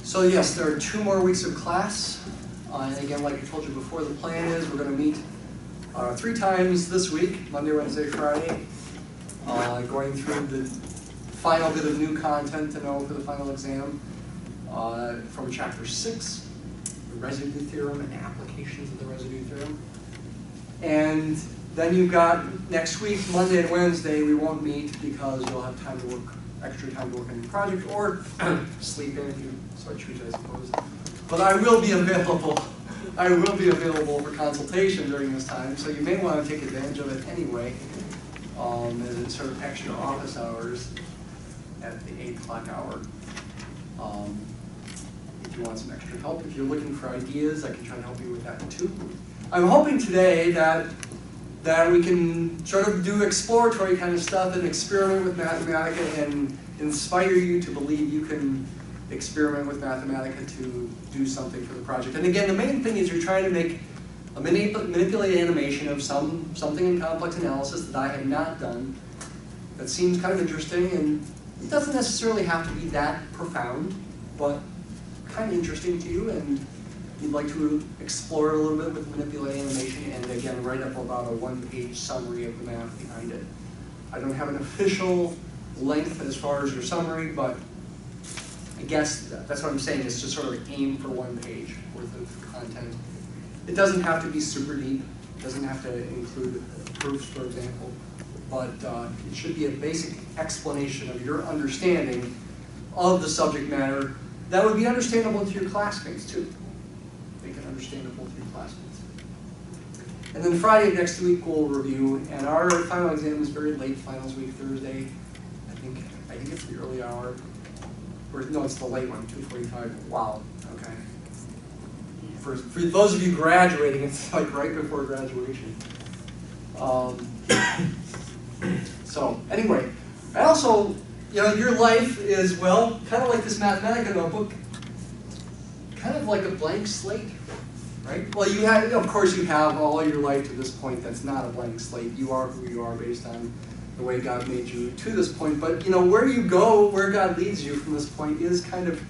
So yes, there are 2 more weeks of class. And again, like I told you before, the plan is we're going to meet 3 times this week, Monday, Wednesday, Friday, going through the final bit of new content to know for the final exam from Chapter 6, the Residue Theorem and applications of the Residue Theorem. And then you've got next week, Monday and Wednesday, we won't meet because you'll have time to work, extra time to work on your project, or sleep in if you so choose, I suppose. But I will be available. I will be available for consultation during this time, so you may want to take advantage of it anyway, as it's sort of extra office hours at the 8 o'clock hour. If you want some extra help, if you're looking for ideas, I can try to help you with that too. I'm hoping today that we can sort of do exploratory kind of stuff and experiment with Mathematica and inspire you to believe you can experiment with Mathematica to do something for the project. And again, the main thing is you're trying to make a manipulated animation of something in complex analysis that I have not done that seems kind of interesting, and it doesn't necessarily have to be that profound, but kind of interesting to you, and you'd like to explore it a little bit with manipulated animation, and again, write up about a 1-page summary of the math behind it. I don't have an official length as far as your summary, but I guess that's what I'm saying, is to sort of aim for 1 page worth of content. It doesn't have to be super deep. It doesn't have to include proofs, for example. But it should be a basic explanation of your understanding of the subject matter that would be understandable to your classmates, too. Make it understandable to your classmates. And then Friday next week we'll review, and our final exam is very late, finals week, Thursday. I think it's the early hour. Or, no, it's the late one, 2:45. Wow, okay. For those of you graduating, it's like right before graduation. So, anyway, I also, your life is, well, kind of like this Mathematica notebook, kind of like a blank slate, right? Well, you have, of course, you have all your life to this point that's not a blank slate. You are who you are based on the way God made you to this point, but where you go, where God leads you from this point is kind of,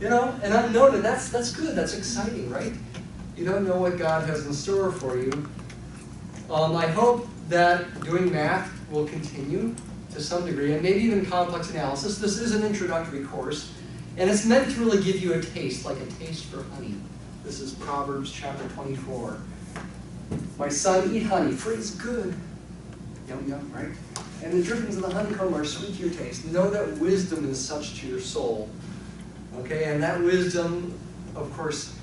an unknown, and that's good, that's exciting, right? You don't know what God has in store for you. I hope that doing math will continue to some degree, and maybe even complex analysis. This is an introductory course, and it's meant to really give you a taste, like a taste for honey. This is Proverbs chapter 24. My son, eat honey, for it's good. Yum, yum, right? And the drippings of the honeycomb are sweet to your taste. Know that wisdom is such to your soul. Okay, and that wisdom, of course,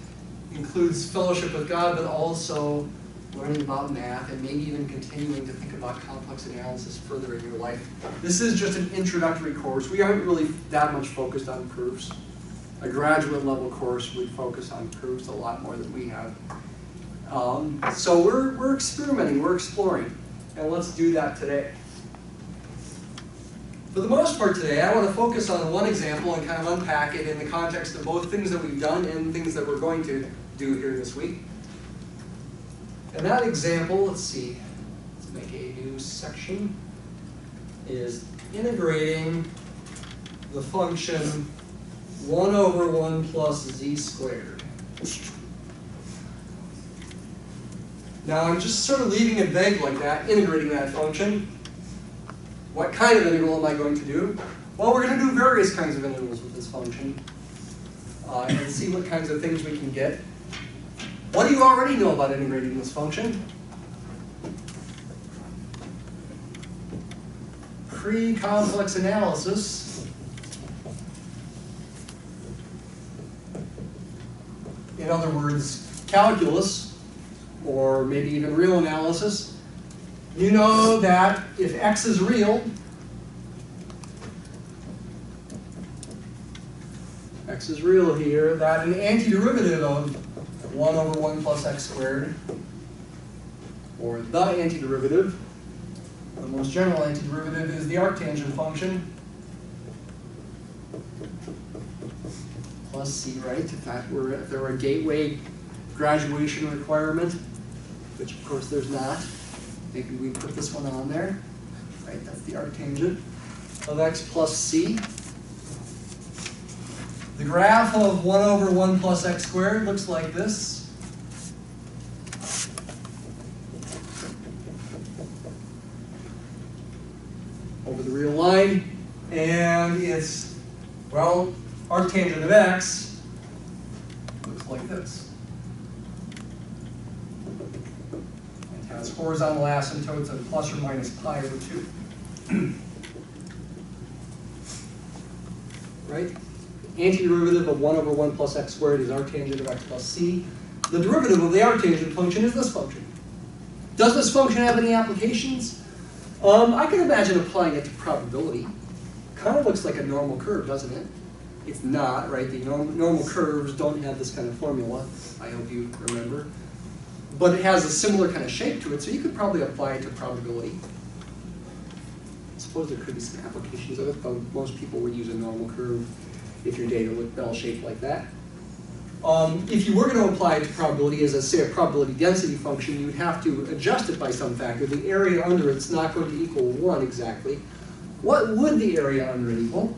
includes fellowship with God, but also learning about math and maybe even continuing to think about complex analysis further in your life. This is just an introductory course. We aren't really that much focused on proofs. A graduate level course would focus on proofs a lot more than we have. So we're experimenting, we're exploring, and let's do that today. For the most part today, I want to focus on one example and kind of unpack it in the context of both things that we've done and things that we're going to do here this week. And that example, let's make a new section, is integrating the function 1 over 1 plus z squared. Now I'm just sort of leaving it vague like that, integrating that function. What kind of integral am I going to do? Well, we're going to do various kinds of integrals with this function and see what kinds of things we can get. What do you already know about integrating this function? Pre-complex analysis. In other words, calculus, or maybe even real analysis. You know that if x is real, here, that an antiderivative of 1 over 1 plus x squared, or the antiderivative, the most general antiderivative is the arctangent function, plus c, right? If there were a gateway graduation requirement, which of course there's not. Maybe we put this one on there, right? That's the arctangent of x plus c. The graph of 1 over 1 plus x squared looks like this. Over the real line. And it's, well, arctangent of x looks like this. It has horizontal asymptotes of plus or minus pi over 2. Right? Antiderivative of 1 over 1 plus x squared is arctangent of x plus c. The derivative of the arctangent function is this function. Does this function have any applications? I can imagine applying it to probability. Kind of looks like a normal curve, doesn't it? It's not, right? The normal curves don't have this kind of formula, I hope you remember. But it has a similar kind of shape to it, so you could probably apply it to probability. I suppose there could be some applications of it, but most people would use a normal curve if your data looked bell-shaped like that. If you were going to apply it to probability as, say, a probability density function, you would have to adjust it by some factor. The area under it's not going to equal 1 exactly. What would the area under it equal?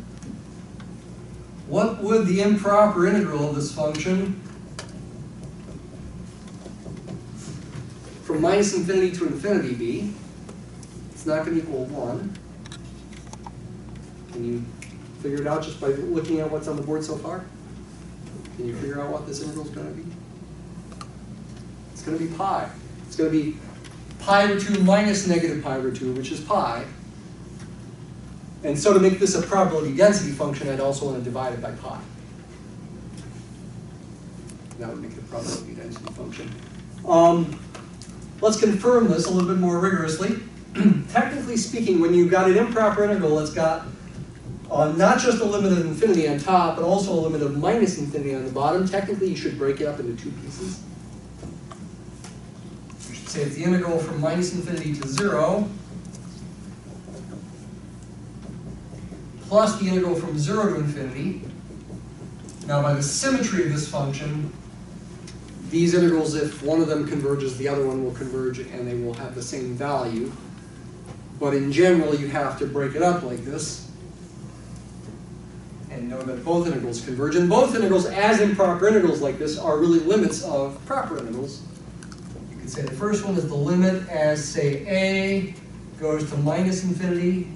What would the improper integral of this function from minus infinity to infinity be? It's not going to equal 1. Can you figure it out just by looking at what's on the board so far? Can you figure out what this integral is going to be? It's going to be pi. It's going to be pi over 2 minus negative pi over 2, which is pi. And so to make this a probability density function, I'd also want to divide it by pi. That would make it a probability density function. Let's confirm this a little bit more rigorously. Technically speaking, when you've got an improper integral that's got not just a limit of infinity on top, but also a limit of minus infinity on the bottom, technically you should break it up into 2 pieces. You should say it's the integral from minus infinity to 0 plus the integral from 0 to infinity. Now by the symmetry of this function, these integrals, if one of them converges, the other one will converge and they will have the same value. But in general, you have to break it up like this and know that both integrals converge. And both integrals, as improper integrals like this, are really limits of proper integrals. You can say the first one is the limit as, say, a goes to minus infinity,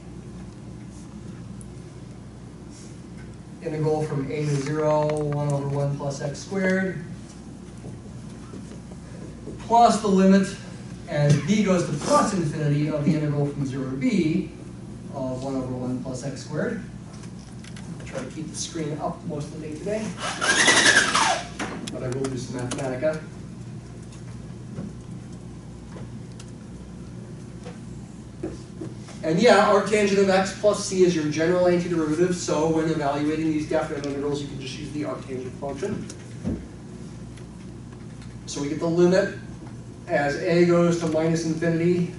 integral from a to 0, 1 over 1 plus x squared, plus the limit as b goes to plus infinity of the integral from 0 to b of 1 over 1 plus x squared. I'll try to keep the screen up most of the day today, but I will do some Mathematica. And yeah, arctangent of x plus c is your general antiderivative, so when evaluating these definite integrals, you can just use the arctangent function. So we get the limit as a goes to minus infinity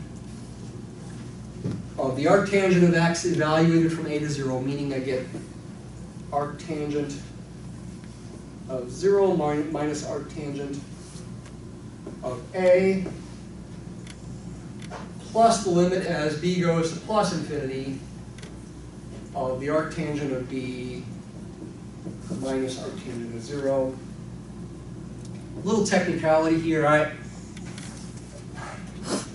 of the arctangent of x evaluated from a to 0, meaning I get arctangent of 0 minus arctangent of a plus the limit as b goes to plus infinity of the arctangent of b minus arctangent of 0. A little technicality here.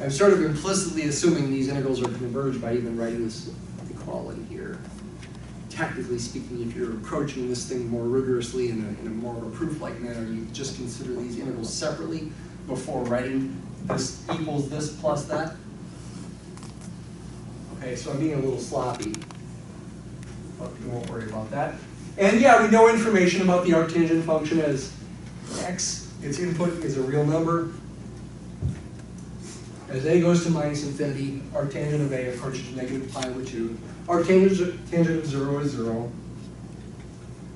I'm sort of implicitly assuming these integrals are converged by even writing this equality here. Technically speaking, if you're approaching this thing more rigorously in a more of a proof-like manner, you just consider these integrals separately before writing this equals this plus that. Okay, so I'm being a little sloppy, but we won't worry about that. And yeah, we know information about the arctangent function as x, its input is a real number. As a goes to minus infinity, arctangent of a approaches negative pi over 2. Arctangent of 0 is 0.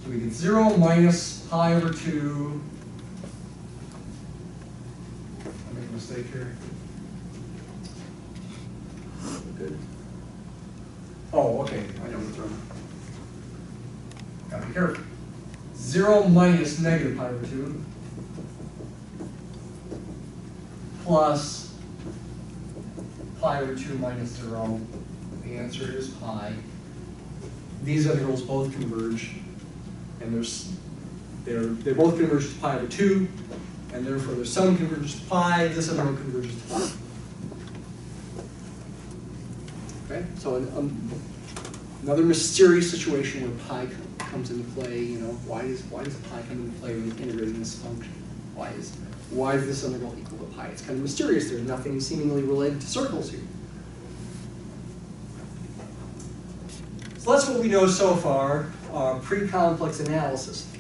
So we get 0 minus pi over 2. I made a mistake here. Good. Oh, okay, I know what's wrong. Gotta be careful. 0 minus negative pi over 2 plus pi over 2 minus 0. The answer is pi. These integrals both converge. and they both converge to pi over 2, and therefore their sum converges to pi, this amount converges to pi. Okay, so another mysterious situation where pi comes into play. You know, why does pi come into play when integrating this function? Why is this integral equal to pi? It's kind of mysterious. There's nothing seemingly related to circles here. So that's what we know so far, pre-complex analysis.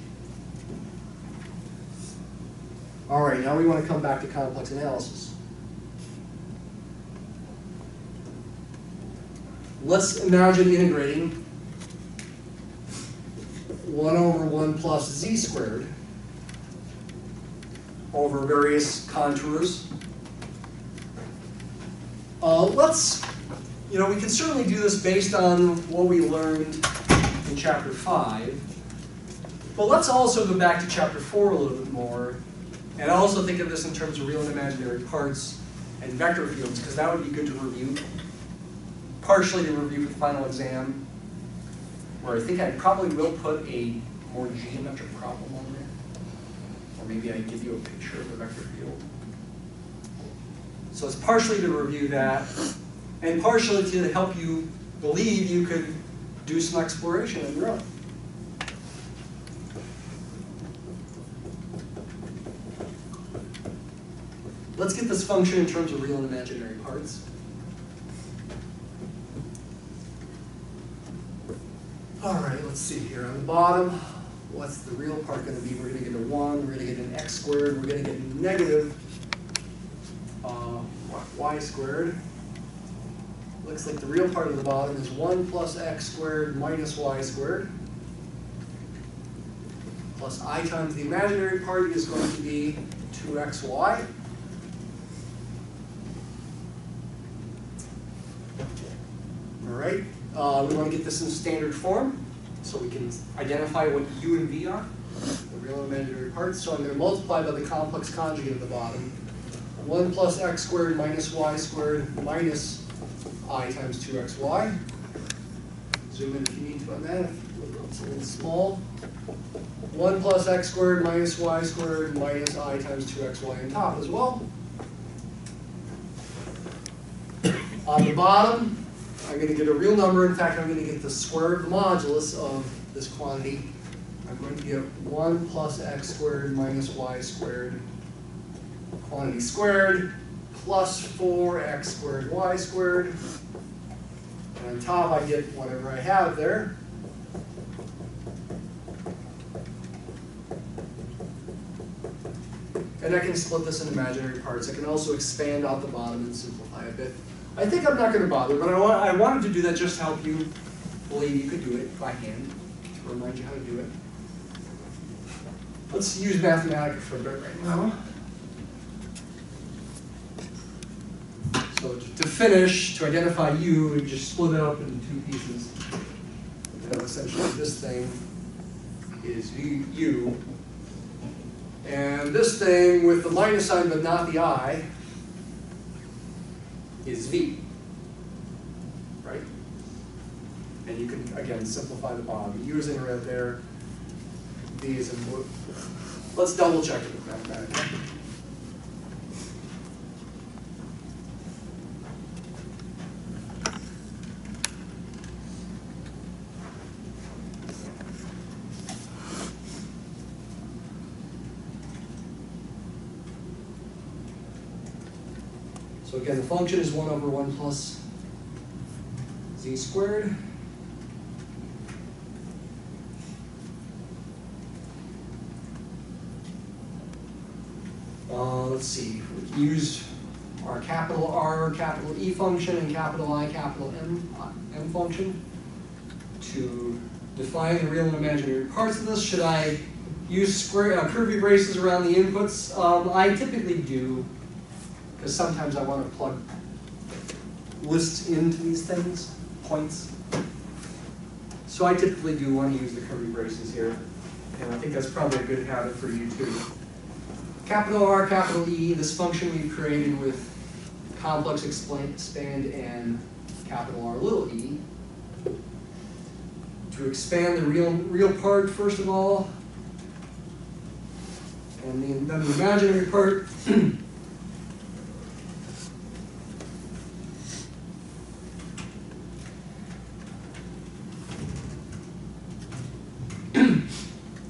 All right, now we want to come back to complex analysis. Let's imagine integrating 1 over 1 plus z squared over various contours. We can certainly do this based on what we learned in chapter 5, but let's also go back to chapter 4 a little bit more, and also think of this in terms of real and imaginary parts and vector fields, because that would be good to review, partially to review for the final exam, where I think I probably will put a more geometric problem on there, or maybe I give you a picture of the vector field. So it's partially to review that, and partially to help you believe you could do some exploration on your own. Let's get this function in terms of real and imaginary parts. All right, let's see here. On the bottom, what's the real part going to be? We're going to get a 1, we're going to get an x squared, we're going to get negative y squared. Looks like the real part of the bottom is 1 plus x squared minus y squared. Plus I times the imaginary part is going to be 2xy. All right, we want to get this in standard form so we can identify what u and v are, the real and imaginary parts. So I'm going to multiply by the complex conjugate at the bottom. 1 plus x squared minus y squared minus I times 2xy. Zoom in if you need to on that. It's a little small. 1 plus x squared minus y squared minus I times 2xy on top as well. On the bottom, I'm going to get a real number. In fact, I'm going to get the square root of the modulus of this quantity. I'm going to get 1 plus x squared minus y squared quantity squared plus 4x squared y squared. And on top, I get whatever I have there. And I can split this into imaginary parts. I can also expand out the bottom and simplify a bit. I think I'm not going to bother, but I wanted to do that just to help you believe you could do it by hand, to remind you how to do it. Let's use Mathematica for a bit right now. So to finish, to identify u, we just split it up into 2 pieces. So essentially this thing is u. And this thing with the minus sign but not the I is v, right? And you can, again, simplify the bottom. U is in red there, v is in blue. Let's double check it with Mathematica. So again, the function is 1 over 1 plus z squared. Let's see, we can use our capital R, capital E function and capital I, capital M function to define the real and imaginary parts of this. Should I use curvy braces around the inputs? I typically do, because sometimes I want to plug lists into these things, points. So I typically do want to use the curvy braces here, and I think that's probably a good habit for you too. Capital R, capital E, this function we've created with complex expand and capital R little e, to expand the real part first of all, and then the imaginary part.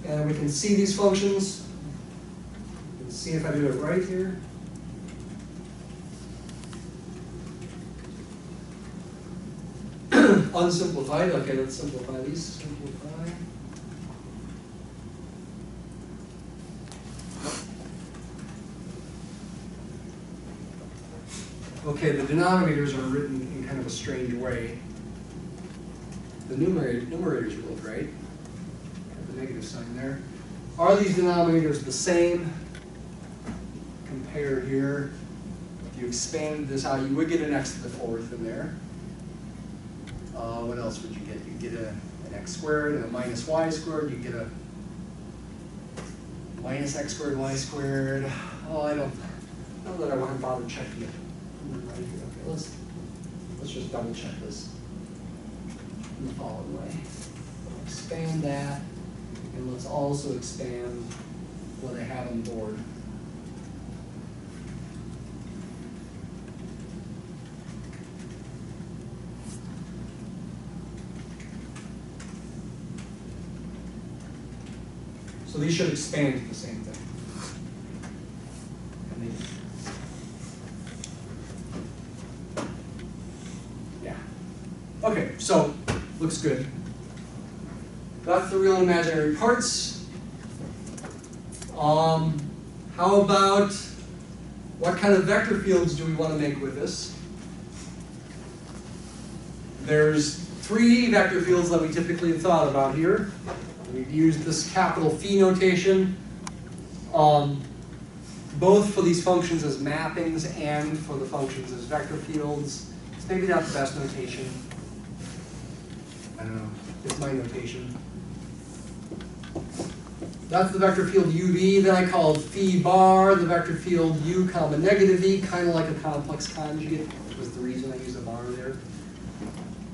And we can see these functions. Let's see if I do it right here. Unsimplified. Okay, let's simplify these. Simplify. Okay, the denominators are written in kind of a strange way. The numerators are both right. Have the negative sign there. Are these denominators the same? Compare here. If you expand this out, you would get an x to the fourth in there. What else would you get? You'd get an x squared and a minus y squared. You get a minus x squared, y squared. Oh, I don't know that I want to bother checking it. Okay, let's just double check this in the following way. Expand that, and let's also expand what I have on the board. So these should expand to the same thing. Yeah. Okay, so looks good. That's the real and imaginary parts. How about what kind of vector fields do we want to make with this? There's 3 vector fields that we typically have thought about here. We've used this capital phi notation, both for these functions as mappings and for the functions as vector fields. It's maybe not the best notation. I don't know. It's my notation. That's the vector field UV. Then I called phi bar the vector field U comma negative V, kind of like a complex conjugate, which was the reason I used a bar there.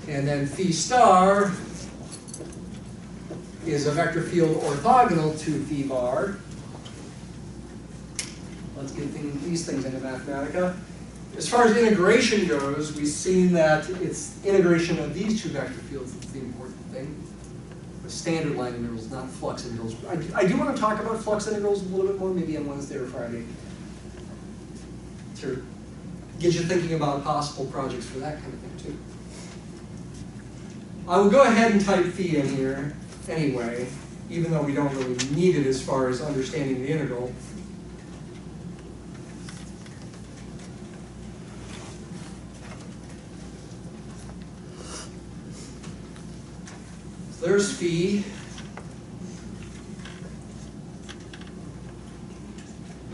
And then phi star is a vector field orthogonal to phi bar. Let's get these things into Mathematica. As far as integration goes, we've seen that it's integration of these 2 vector fields that's the important thing. The standard line integrals, not flux integrals. I do want to talk about flux integrals a little bit more, maybe on Wednesday or Friday, to get you thinking about possible projects for that kind of thing too. I will go ahead and type phi in here anyway, even though we don't really need it as far as understanding the integral. So there's phi.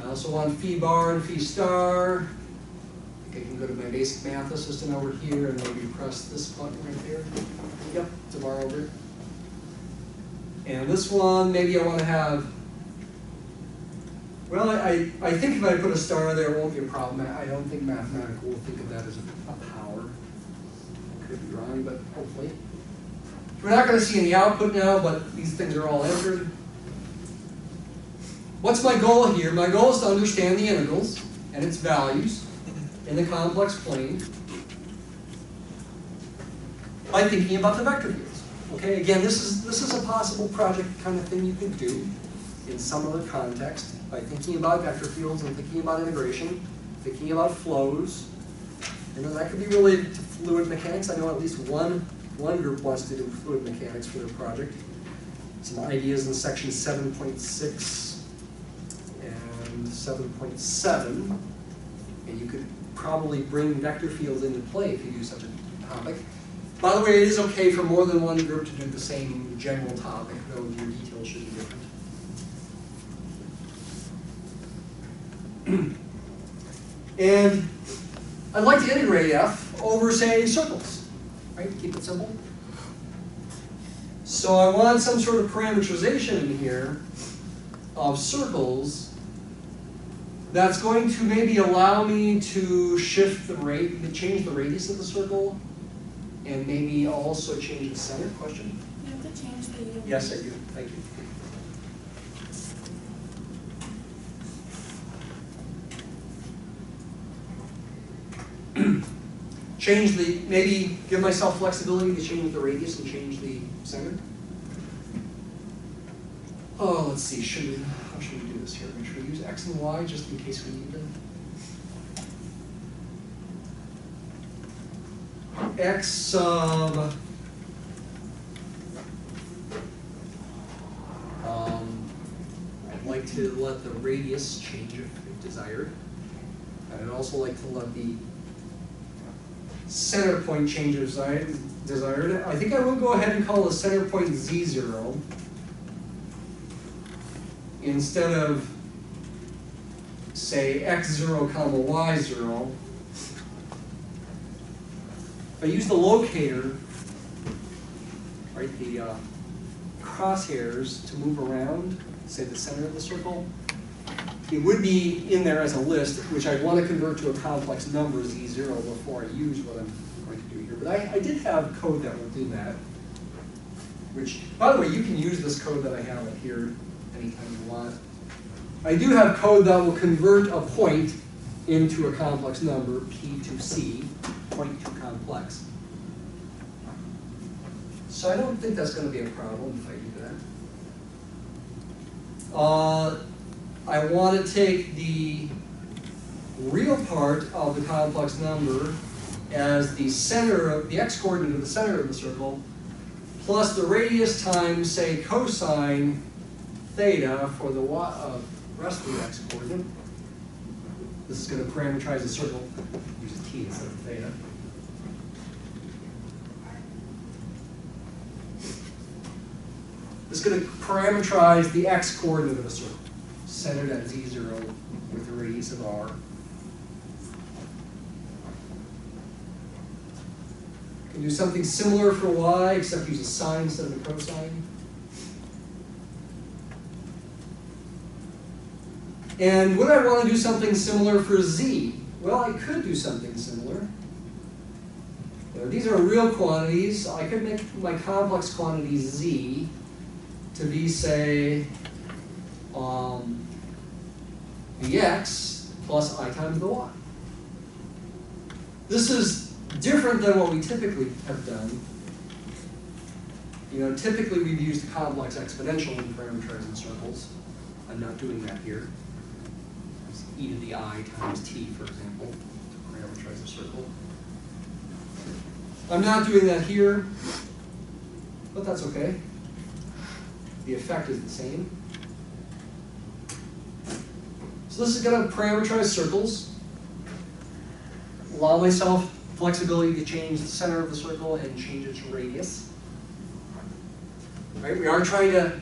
I also want phi bar and phi star. I think I can go to my basic math assistant over here and maybe press this button right there. Yep, it's a bar over. And this one, maybe I want to have, well, I think if I put a star there, it won't be a problem. I don't think Mathematica will think of that as a power. I could be wrong, but hopefully. We're not going to see any output now, but these things are all entered. What's my goal here? My goal is to understand the integrals and its values in the complex plane by thinking about the vector fields. Okay, again, this is a possible project kind of thing you could do in some other context by thinking about vector fields and thinking about integration, thinking about flows. You know, that could be related to fluid mechanics. I know at least one group wants to do fluid mechanics for their project. Some ideas in section 7.6 and 7.7, and you could probably bring vector fields into play if you do such a topic. By the way, it is okay for more than one group to do the same general topic, though your details should be different. And I'd like to integrate f over, say, circles, right? Keep it simple. So I want some sort of parameterization in here of circles that's going to maybe allow me to shift the rate, change the radius of the circle, and maybe also change the center. Question? Yeah, change the... Yes, I do. Thank you. Change the, maybe give myself flexibility to change the radius and change the center. Oh, let's see, how should we do this here? Should we use X and Y just in case we need them? X sub I'd like to let the radius change if desired. And I'd also like to let the center point change if desired. I think I will go ahead and call the center point Z0 instead of, say, X0 comma Y0. If I use the locator, right, the crosshairs to move around, say the center of the circle, it would be in there as a list, which I'd want to convert to a complex number, Z0, before I use what I'm going to do here. But I did have code that will do that, which, by the way, you can use this code that I have up here anytime you want. I do have code that will convert a point into a complex number, P to C, point to complex. So I don't think that's going to be a problem if I do that. I want to take the real part of the complex number as the center of the x coordinate of the center of the circle, plus the radius times, say, cosine theta for the rest of the x coordinate. This is going to parameterize the circle. Use a t instead of theta. This is going to parameterize the x coordinate of a circle, centered at Z0 with a radius of r. I can do something similar for y, except use a sine instead of a cosine. And would I want to do something similar for z? Well, I could do something similar. These are real quantities. I could make my complex quantity z to be, say, the x plus I times the y. This is different than what we typically have done. You know, typically we've used the complex exponential in parameterizing circles. I'm not doing that here. It's e to the I times t, for example, to parameterize a circle. I'm not doing that here, but that's okay. The effect is the same. So this is going to parameterize circles, allow myself flexibility to change the center of the circle and change its radius. Right? We are trying to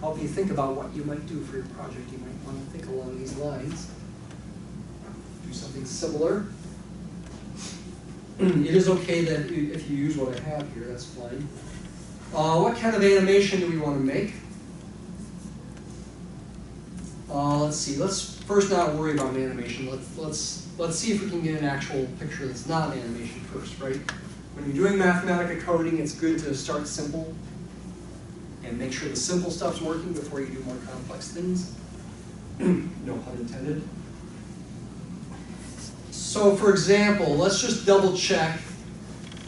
help you think about what you might do for your project. You might want to think along these lines. Do something similar. It is okay that if you use what I have here, that's fine. What kind of animation do we want to make? Let's see. Let's first not worry about an animation. Let's see if we can get an actual picture that's not an animation first, right? When you're doing Mathematica coding, it's good to start simple and make sure the simple stuff's working before you do more complex things. No pun intended. So, for example, let's just double check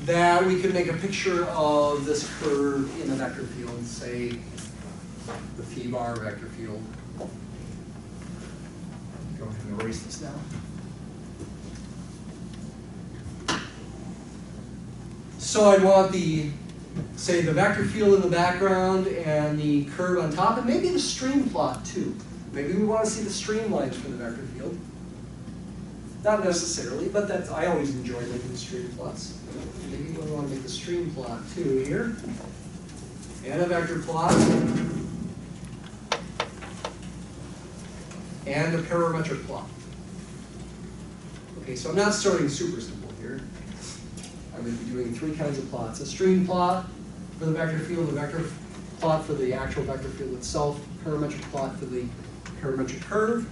that we can make a picture of this curve in a vector field, say the phi bar vector field. Go ahead and erase this now. So I want say the vector field in the background and the curve on top, and maybe the stream plot too. Maybe we want to see the streamlines for the vector field. Not necessarily, but I always enjoy making stream plots. Maybe we want to make the stream plot too here. And a vector plot. And a parametric plot. Okay, so I'm not starting super simple here. I'm going to be doing three kinds of plots. A stream plot for the vector field, a vector plot for the actual vector field itself, parametric plot for the parametric curve.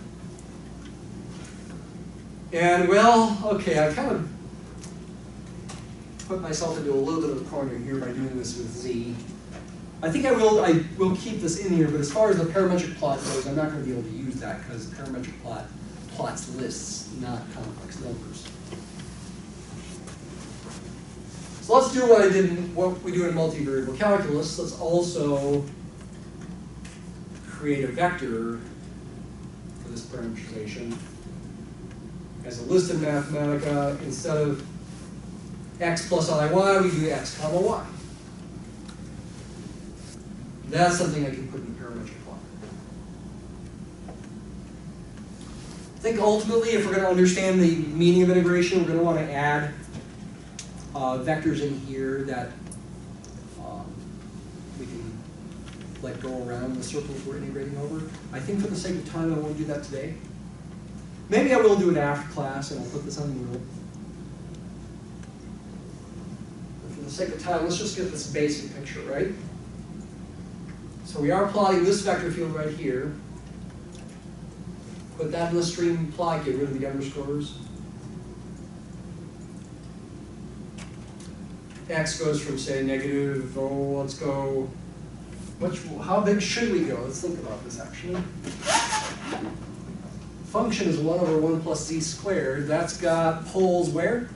And well, okay, put myself into a little bit of a corner here by doing this with z. I think I will keep this in here, but as far as the parametric plot goes, I'm not going to be able to use that because parametric plot plots lists, not complex numbers. So let's do what we do in multivariable calculus. Let's also create a vector for this parameterization. As a list in Mathematica, instead of x plus iy, we do x comma y. That's something I can put in the parametric plot. I think ultimately, if we're going to understand the meaning of integration, we're going to want to add vectors in here that we can let go around the circles we're integrating over. I think for the sake of time, I won't do that today. Maybe I will do it after class, and I'll put this on Moodle. But for the sake of time, let's just get this basic picture, right? So we are plotting this vector field right here. Put that in the stream plot, get rid of the underscores. X goes from, say, negative, let's go, how big should we go? Let's think about this, actually. Function is 1 over 1 plus z squared. That's got poles where?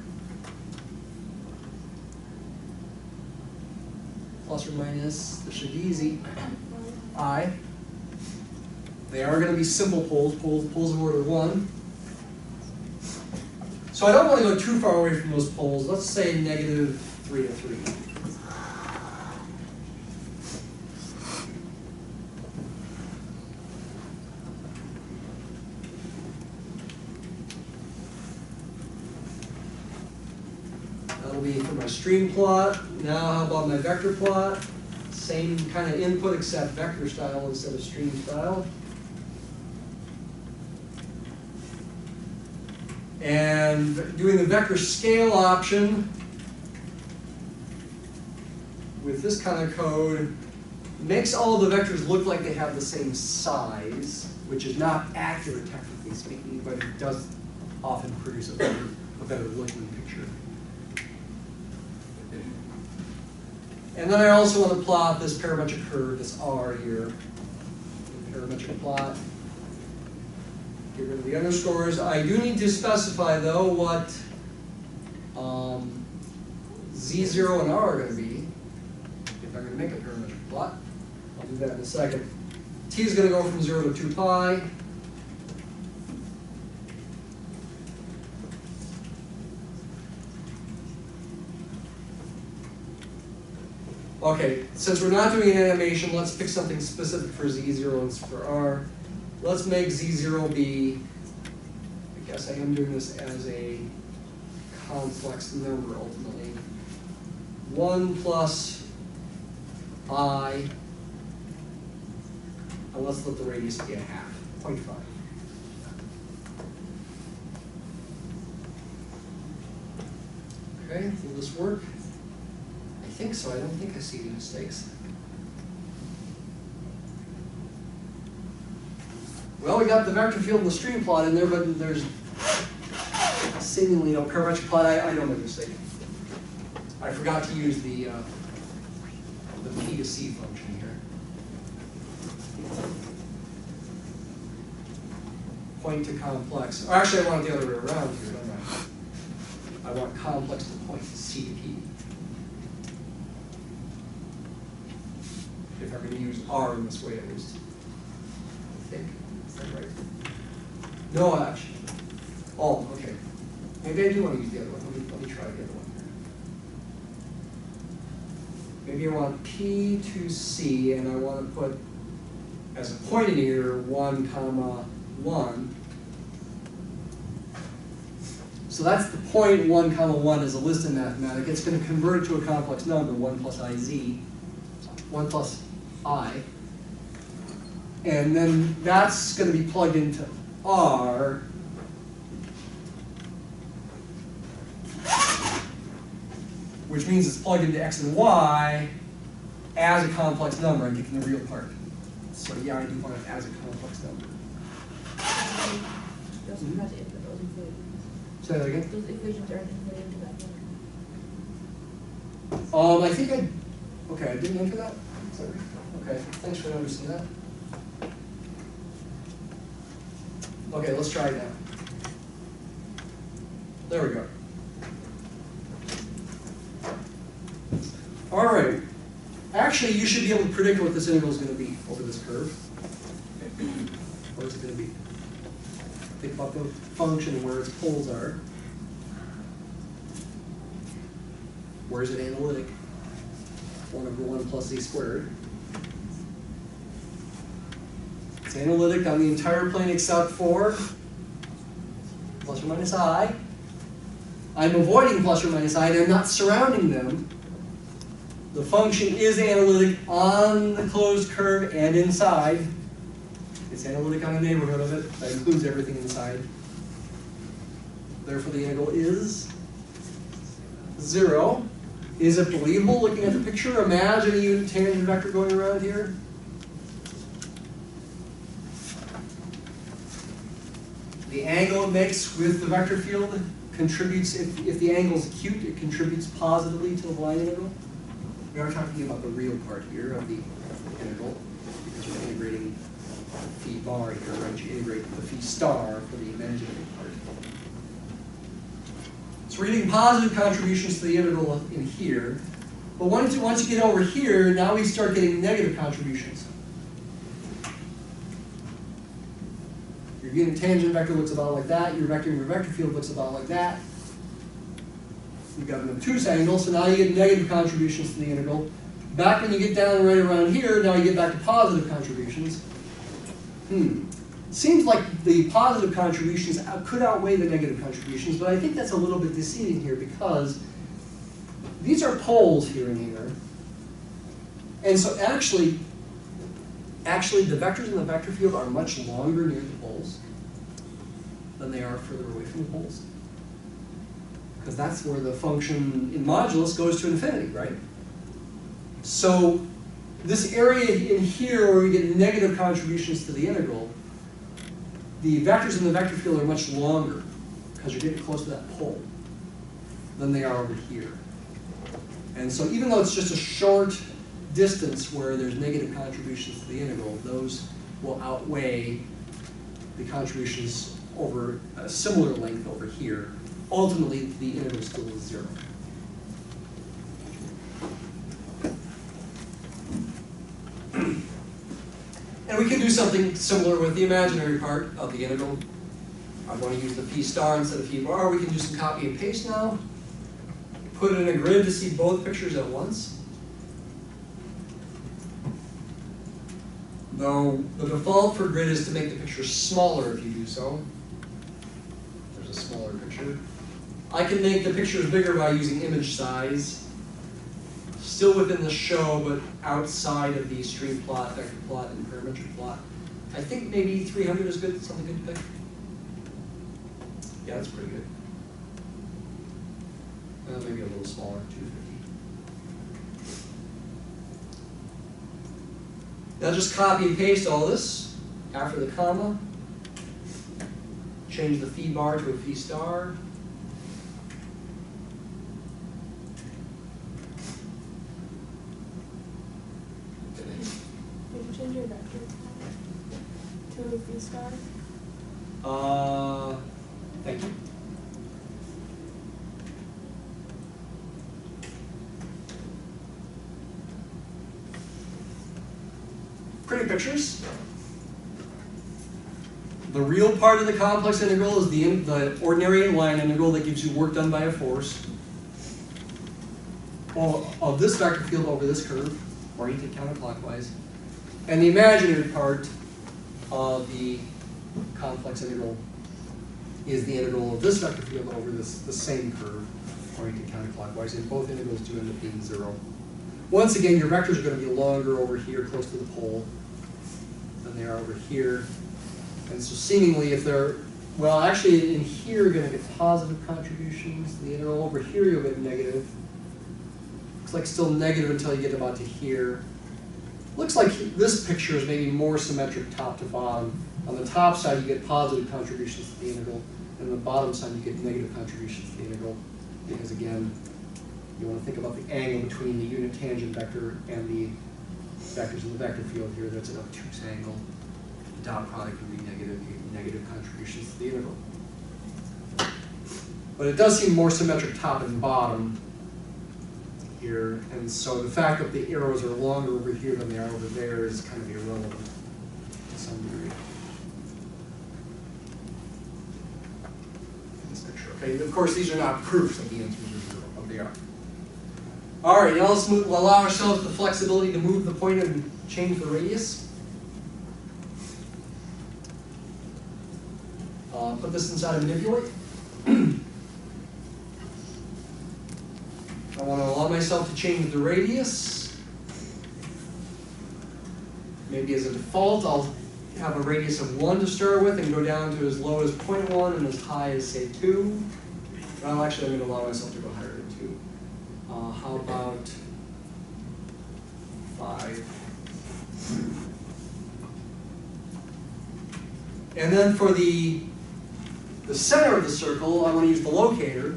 Plus or minus, this should be easy. I. They are going to be simple poles, poles of order 1. So I don't want to go too far away from those poles. Let's say negative 3 to 3. That'll be for my stream plot. Now how about my vector plot? Same kind of input except vector style instead of stream style. And doing the vector scale option with this kind of code makes all the vectors look like they have the same size, which is not accurate technically speaking, but it does often produce a better looking picture. And then I also want to plot this parametric curve, this R here, parametric plot. Get rid of the underscores. I do need to specify, though, what Z0 and R are going to be, if I'm going to make a parametric plot. I'll do that in a second. T is going to go from 0 to 2 pi. Okay, since we're not doing an animation, let's pick something specific for Z0 and for R. Let's make Z0 be, I guess I am doing this as a complex number ultimately. 1 plus I, and let's let the radius be a half, 0.5. Okay, will this work? I think so, I don't think I see any mistakes. Well, we got the vector field and the stream plot in there, but there's seemingly no parametric plot. I don't make a mistake. I forgot to use the P to C function here. Point to complex. Or actually, I want it the other way around here, don't I? I want complex to point, C to P. If I'm going to use R in this way at least. I think. Is that right? No, actually. Oh, okay. Maybe I do want to use the other one. Let me try the other one here. Maybe I want P to C, and I want to put, as a point in here, 1, comma 1. So that's the point 1, comma 1 is a list in Mathematica. It's going to convert it to a complex number, 1 plus IZ, 1 plus I. And then that's going to be plugged into R. Which means it's plugged into X and Y as a complex number. I'm taking the real part. So yeah, I do want it as a complex number. Those input those equations. Say that again? Those equations are input into that number. I think okay, I didn't enter that? Is that right? Okay, thanks for noticing that. Okay, let's try it now. There we go. All right. Actually, you should be able to predict what this integral is going to be over this curve. What is it going to be? Think about the function and where its poles are. Where is it analytic? 1 over 1 plus z squared. It's analytic on the entire plane except for plus or minus I. I'm avoiding plus or minus I, and I'm not surrounding them. The function is analytic on the closed curve and inside. It's analytic on the neighborhood of it. That includes everything inside. Therefore, the integral is 0. Is it believable looking at the picture? Imagine a unit tangent vector going around here. The angle it makes with the vector field contributes, if the angle is acute, it contributes positively to the line integral. We are talking about the real part here of the integral, because we're integrating phi bar here, right? You integrate the phi star for the imaginary part. So we're getting positive contributions to the integral in here. But once you get over here, now we start getting negative contributions. Your unit tangent vector looks about like that. Your vector in your vector field looks about like that. You've got an obtuse angle, so now you get negative contributions to the integral. Back when you get down right around here, now you get back to positive contributions. Seems like the positive contributions could outweigh the negative contributions, but I think that's a little bit deceiving here because these are poles here and here. And so actually the vectors in the vector field are much longer near the poles than they are further away from the poles. Because that's where the function in modulus goes to infinity, right? So this area in here where we get negative contributions to the integral, the vectors in the vector field are much longer because you're getting close to that pole than they are over here. And so even though it's just a short distance where there's negative contributions to the integral, those will outweigh the contributions over a similar length over here. Ultimately, the integral still is 0. And we can do something similar with the imaginary part of the integral. I want to use the phi star instead of phi bar. We can do some copy and paste now. Put it in a grid to see both pictures at once. Though the default for grid is to make the picture smaller if you do so. There's a smaller picture. I can make the pictures bigger by using image size. Still within the show, but outside of the StreamPlot, VectorPlot, and ParametricPlot. I think maybe 300 is good, something good to pick. Yeah, that's pretty good. Maybe a little smaller, 250. Now just copy and paste all this after the comma. Change the phi bar to a phi star. Did you change your vector to a phi star? Thank you. Pretty pictures. The real part of the complex integral is the ordinary line integral that gives you work done by a force of this vector field over this curve, oriented counterclockwise. And the imaginary part of the complex integral is the integral of this vector field over the same curve, oriented counterclockwise, and both integrals do end up being 0. Once again, your vectors are going to be longer over here, close to the pole, than they are over here. And so seemingly if they're, well, actually in here you're going to get positive contributions to the integral. Over here you'll get negative. Looks like still negative until you get about to here. Looks like this picture is maybe more symmetric top to bottom. On the top side you get positive contributions to the integral, and on the bottom side you get negative contributions to the integral, because again, You want to think about the angle between the unit tangent vector and the vectors in the vector field here. That's an obtuse angle. The dot product would be negative contributions to the integral. But it does seem more symmetric top and bottom here, and so the fact that the arrows are longer over here than they are over there is kind of irrelevant to some degree. In this picture, okay. Of course, these are not proofs that the answers are 0, but they are. All right, now let's allow ourselves the flexibility to move the point and change the radius. Put this inside of manipulate. I want to allow myself to change the radius. Maybe as a default, I'll have a radius of 1 to start with and go down to as low as 0.1 and as high as, say, 2. Well, actually, I'm going to allow myself to go higher than 2. How about 5? And then for the center of the circle, I want to use the locator.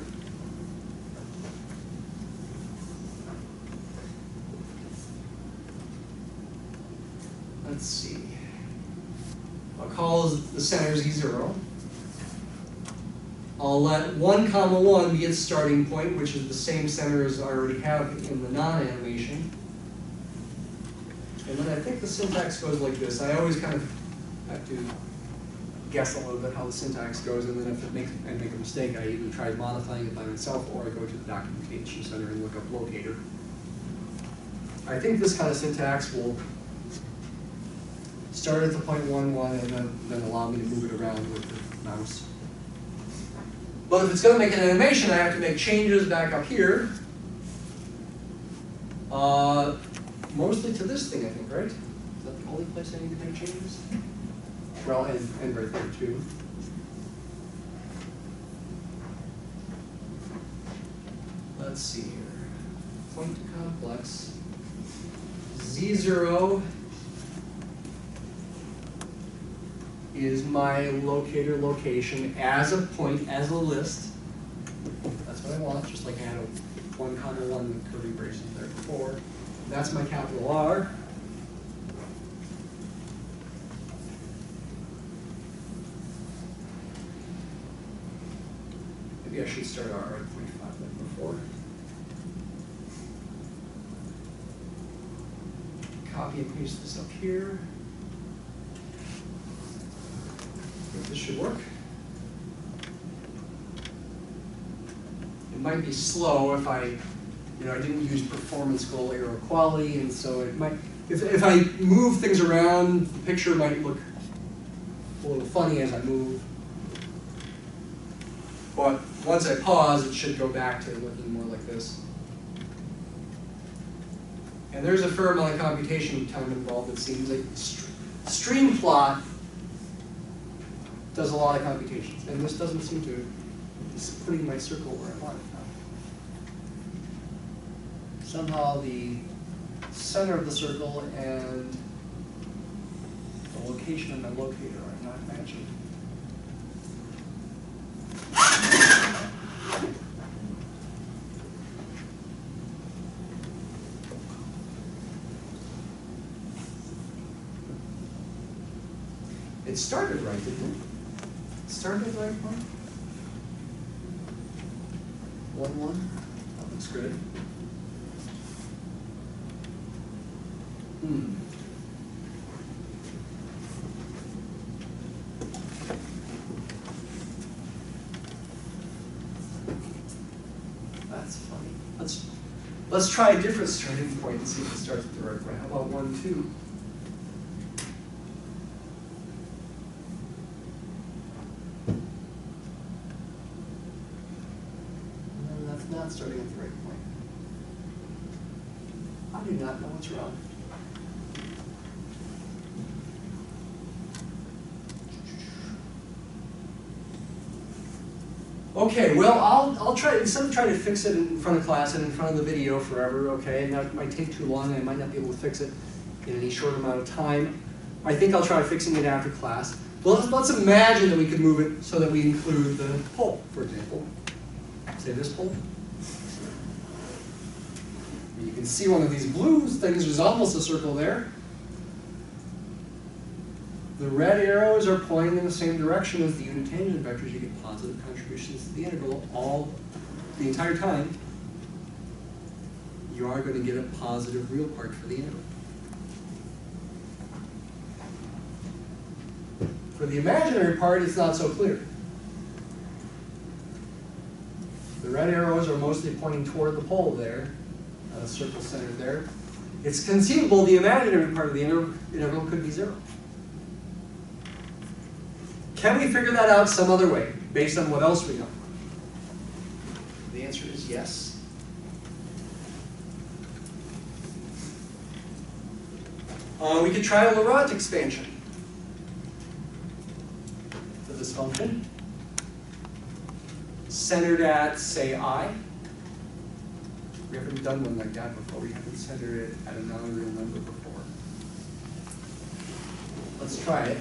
Let's see. I'll call the center Z0. I'll let 1, 1 be its starting point, which is the same center as I already have in the non-animation. And then I think the syntax goes like this. I always kind of have to guess a little bit how the syntax goes, and then if I make a mistake, I either try modifying it by myself or I go to the documentation center and look up locator. I think this kind of syntax will start at the point 1, 1, and then allow me to move it around with the mouse. But if it's going to make an animation, I have to make changes back up here. Mostly to this thing, I think, right? Is that the only place I need to make changes? Well, and right there, too. Let's see here. Point to complex. Z0 is my locator location as a point, as a list. That's what I want, just like I had a 1, 1 with curly braces there before. That's my capital R. Maybe I should start R at 0.5 like before. Copy and paste this up here. I think this should work. It might be slow if I didn't use performance goal arrow quality, and so it might, if I move things around, the picture might look a little funny as I move. But once I pause, it should go back to looking more like this. And there's a fair amount of computation time involved, it seems. Like StreamPlot does a lot of computations, and this doesn't seem to, it's putting my circle where I want it now. Somehow the center of the circle and the location of my locator are not matching. It started right, didn't it? It started at the right point. 1, 1. That looks good. That's funny. Let's try a different starting point and see if it starts at the right point. How about 1, 2? No, that's not starting at the right point. I do not know what's wrong. Okay, well, I'll try, instead of trying to fix it in front of class and in front of the video forever, okay, and that might take too long and I might not be able to fix it in any short amount of time, I think I'll try fixing it after class. Well, let's imagine that we could move it so that we include the pole, for example. Say this pole. You can see one of these blue things, there's almost a circle there. The red arrows are pointing in the same direction as the unit tangent vectors. You get positive contributions to the integral the entire time. You are going to get a positive real part for the integral. For the imaginary part, it's not so clear. The red arrows are mostly pointing toward the pole there, a circle centered there. It's conceivable the imaginary part of the integral could be 0. Can we figure that out some other way, based on what else we know? The answer is yes. We could try a Laurent expansion for this function, centered at, say, I. We haven't done one like that before. We haven't centered it at a non-real number before. Let's try it.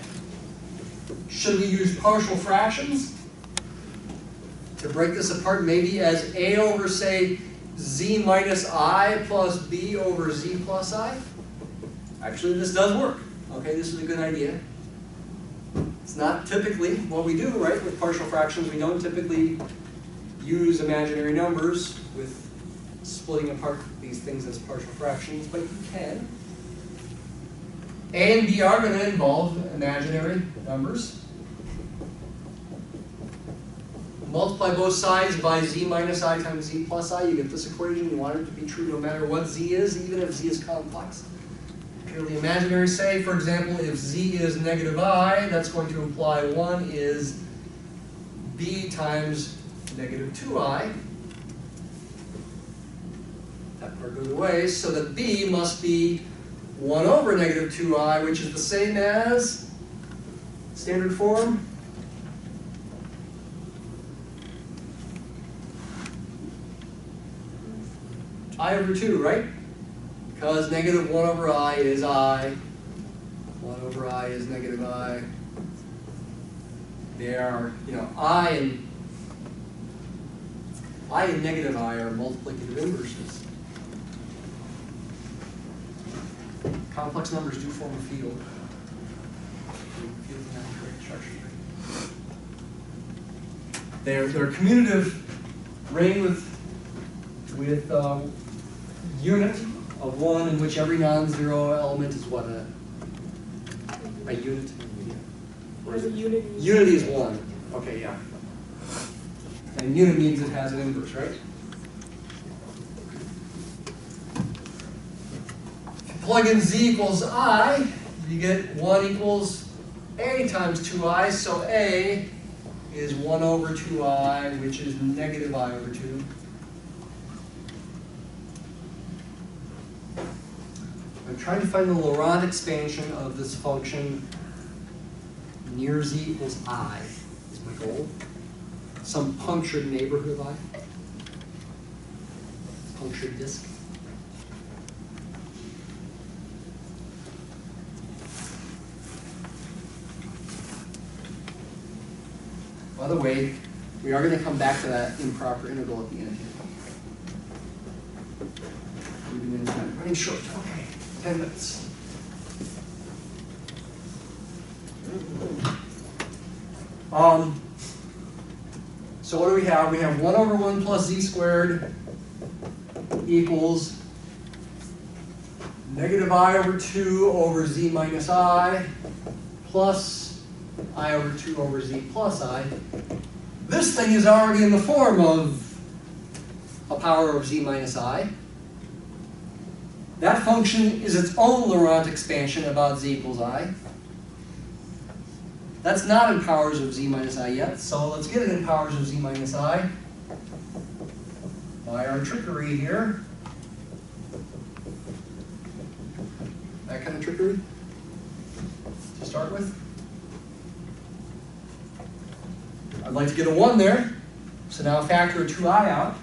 Should we use partial fractions to break this apart, maybe as a over, say, z minus I plus b over z plus I? Actually, this does work. Okay, this is a good idea. It's not typically what we do, right? With partial fractions, we don't typically use imaginary numbers with splitting apart these things as partial fractions, but you can. A and b are going to involve imaginary numbers. Multiply both sides by z minus I times z plus I. You get this equation. You want it to be true no matter what z is, even if z is complex. Purely imaginary, say, for example, if z is negative I, that's going to imply 1 is b times negative 2i. That part goes away, so that b must be 1 over negative 2i, which is the same as standard form. I over 2, right? Because negative 1 over I is I. 1 over I is negative I. They are, I and negative I are multiplicative inverses. Complex numbers do form a field. Fields have a correct structure. They're a commutative ring with unit of 1 in which every non-zero element is what? A unit? Or is it unity? Unity is 1. Okay, yeah. And unit means it has an inverse, right? If you plug in z equals I, you get 1 equals a times 2i, so a is 1 over 2i, which is negative I over 2. I'm trying to find the Laurent expansion of this function near z equals I, is my goal. Some punctured neighborhood of I. Punctured disk. By the way, we are going to come back to that improper integral at the end here. Moving in time. Running short. Okay, 10 minutes. So what do we have? We have 1 over 1 plus z squared equals negative I over 2 over z minus I plus I over 2 over z plus I. This thing is already in the form of a power of z minus I. That function is its own Laurent expansion about z equals I. That's not in powers of z minus I yet, so let's get it in powers of z minus I by our trickery here. That kind of trickery to start with. I'd like to get a 1 there, so now factor a 2i out.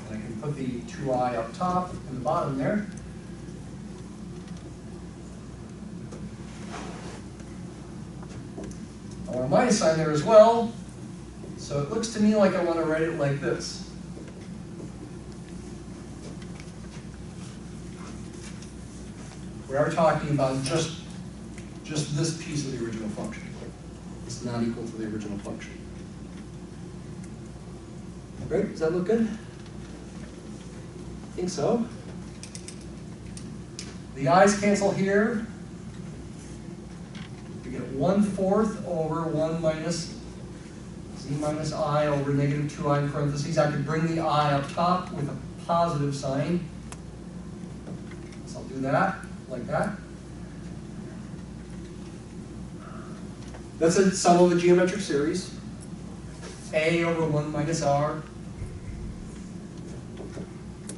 And I can put the 2i up top and the bottom there. I want a minus sign there as well, so it looks to me like I want to write it like this. We are talking about just this piece of the original function. It's not equal to the original function. Great, does that look good? I think so. The i's cancel here. We get 1/4 over 1 minus z minus I over negative 2i in parentheses. I could bring the I up top with a positive sign. So I'll do that, like that. That's a sum of a geometric series. A over 1 minus r.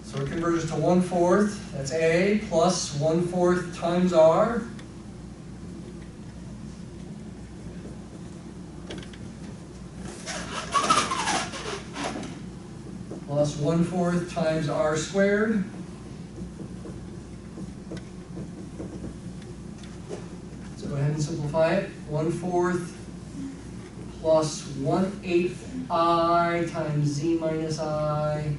So it converges to 1/4. That's A plus 1/4 times r. Plus 1/4 times r squared. So go ahead and simplify it. 1/4 plus 1/8 I times z minus I.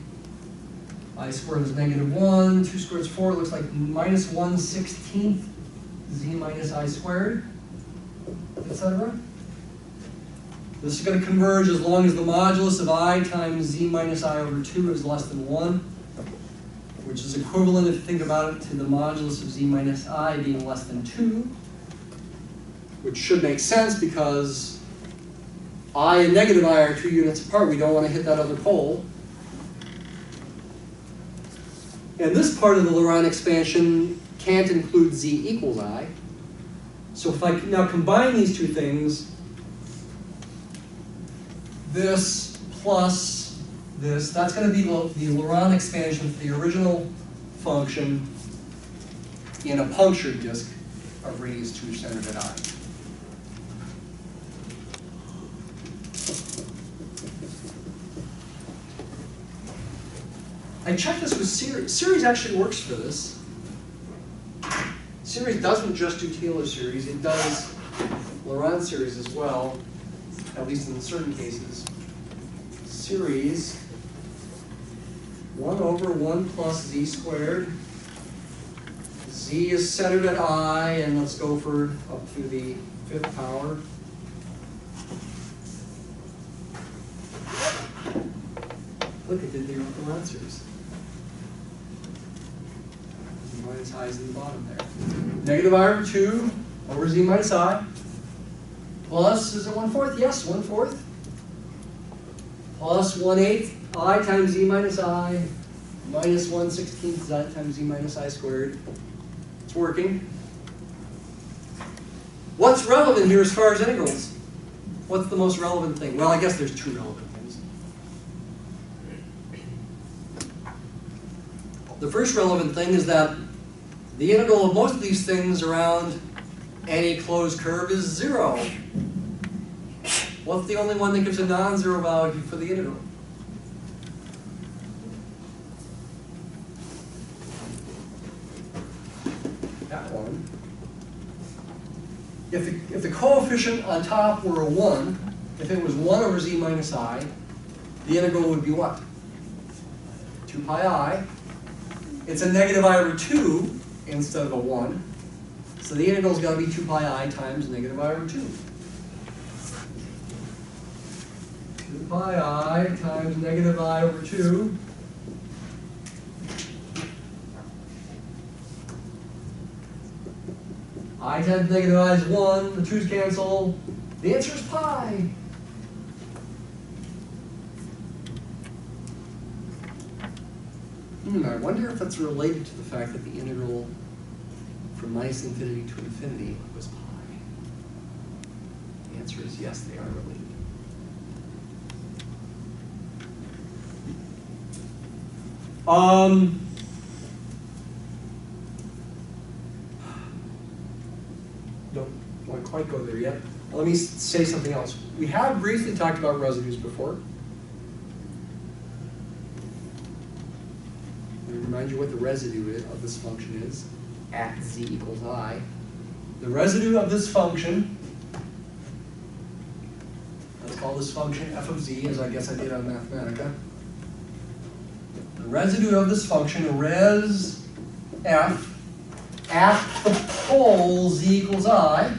I squared is -1. 2 squared is 4. It looks like minus 1/16 z minus I squared, etc. This is going to converge as long as the modulus of I times z minus I over 2 is less than 1, which is equivalent, if you think about it, to the modulus of z minus I being less than 2, which should make sense because I and negative I are 2 units apart. We don't want to hit that other pole. And this part of the Laurent expansion can't include z equals I. So if I now combine these two things, this plus this, that's going to be the Laurent expansion for the original function in a punctured disk of radius 2 centered at I. I checked this with series. Series actually works for this. Series doesn't just do Taylor series, it does Laurent series as well, at least in certain cases. Series 1 over 1 plus z squared. Z is centered at I, and let's go for up to the 5th power. Look, it did the Laurent series. Z minus I is in the bottom there. Negative I over 2 over z minus I. Plus, is it 1/4? Yes, 1/4. Plus 1/8 I times z minus I minus 1/16 z times z minus I squared. It's working. What's relevant here as far as integrals? What's the most relevant thing? Well, I guess there's 2 relevant things. The first relevant thing is that the integral of most of these things around any closed curve is 0. What's the only one that gives a non-zero value for the integral? That one. If the coefficient on top were a 1, if it was 1 over z minus I, the integral would be what? 2 pi I. It's a negative I over 2 instead of a 1. So the integral's got to be 2 pi I times negative I over 2. 2 pi I times negative I over 2. I times negative I is 1. The 2's cancel. The answer is pi. I wonder if that's related to the fact that the integral from minus infinity to infinity was pi. The answer is yes, they are related. Don't want to quite go there yet. Let me say something else. We have briefly talked about residues before. Let me remind you what the residue of this function is at z equals I. The residue of this function, let's call this function f of z, as I guess I did on Mathematica. The residue of this function, res f, at the pole z equals I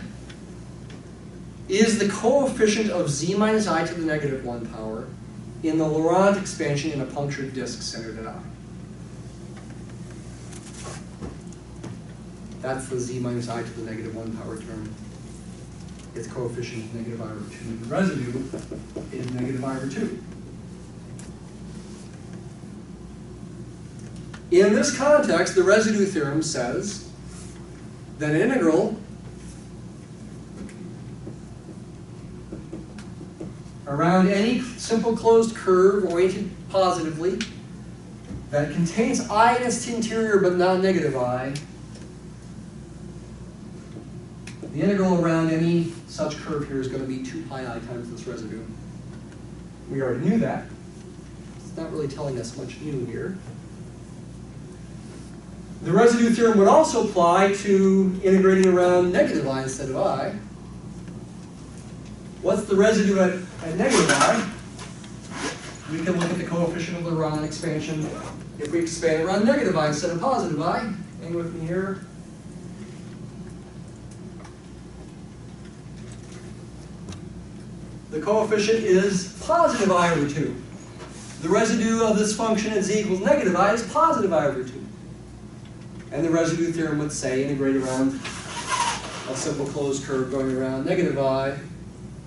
is the coefficient of z minus I to the negative 1 power in the Laurent expansion in a punctured disk centered at I. That's the z minus I to the negative 1 power term. Its coefficient is negative I over 2. And the residue is negative I over 2. In this context, the residue theorem says that an integral around any simple closed curve oriented positively that contains I in its interior but not negative I, the integral around any such curve here is going to be 2 pi I times this residue. We already knew that. It's not really telling us much new here. The residue theorem would also apply to integrating around negative I instead of I. What's the residue at negative I? We can look at the coefficient of the Laurent expansion if we expand around negative I instead of positive I. Hang with me here. The coefficient is positive I over 2. The residue of this function at z equals negative I is positive I over 2. And the residue theorem would say integrate around a simple closed curve going around negative I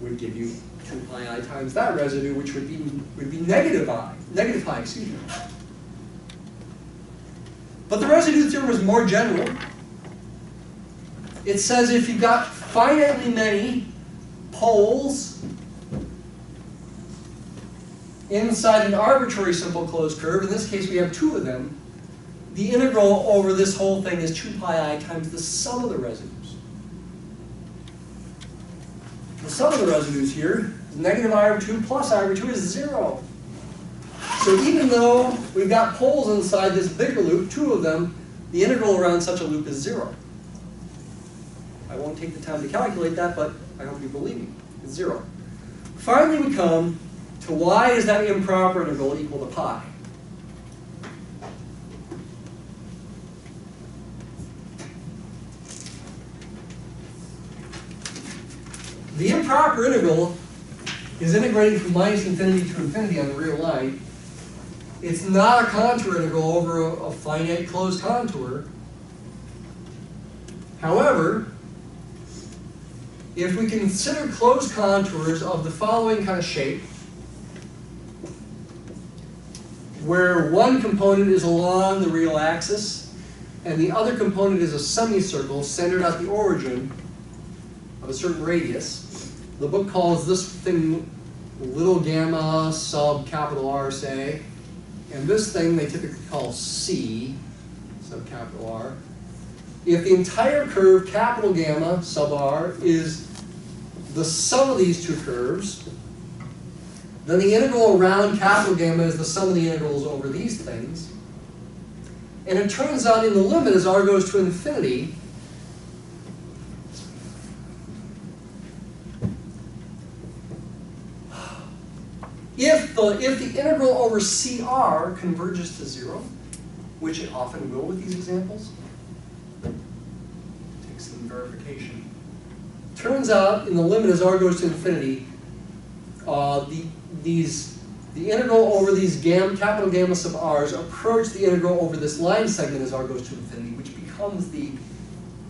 would give you 2 pi I times that residue, which would be negative pi, excuse me. But the residue theorem is more general. It says if you've got finitely many poles inside an arbitrary simple closed curve, in this case we have 2 of them, the integral over this whole thing is 2 pi I times the sum of the residues. The sum of the residues here is negative I over 2 plus I over 2 is 0. So even though we've got poles inside this bigger loop, 2 of them, the integral around such a loop is 0. I won't take the time to calculate that, but I hope you believe me. It's 0. Finally we come to why is that improper integral equal to pi? The improper integral is integrating from minus infinity to infinity on the real line. It's not a contour integral over a finite closed contour. However, if we consider closed contours of the following kind of shape, where one component is along the real axis and the other component is a semicircle centered at the origin of a certain radius, the book calls this thing little gamma sub capital R, say, and this thing they typically call C sub capital R. If the entire curve capital gamma sub R is the sum of these two curves, then the integral around capital gamma is the sum of the integrals over these things. And it turns out in the limit as R goes to infinity, if the integral over CR converges to 0, which it often will with these examples, take some verification. Turns out in the limit as R goes to infinity, the integral over these capital gamma sub r's approach the integral over this line segment as R goes to infinity, which becomes the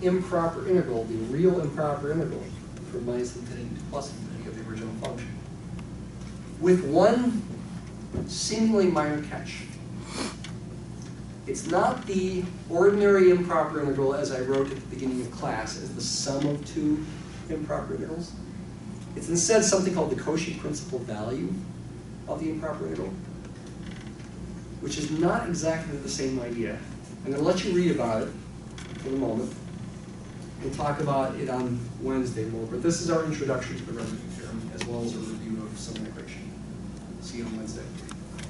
improper integral, the real improper integral from minus infinity to plus infinity of the original function. With one seemingly minor catch. It's not the ordinary improper integral as I wrote at the beginning of class as the sum of two improper integrals. It's instead something called the Cauchy principal value of the improper integral, which is not exactly the same idea. I'm going to let you read about it for the moment. We'll talk about it on Wednesday more, but this is our introduction to the residue theorem as well as a review of some integration. See you on Wednesday.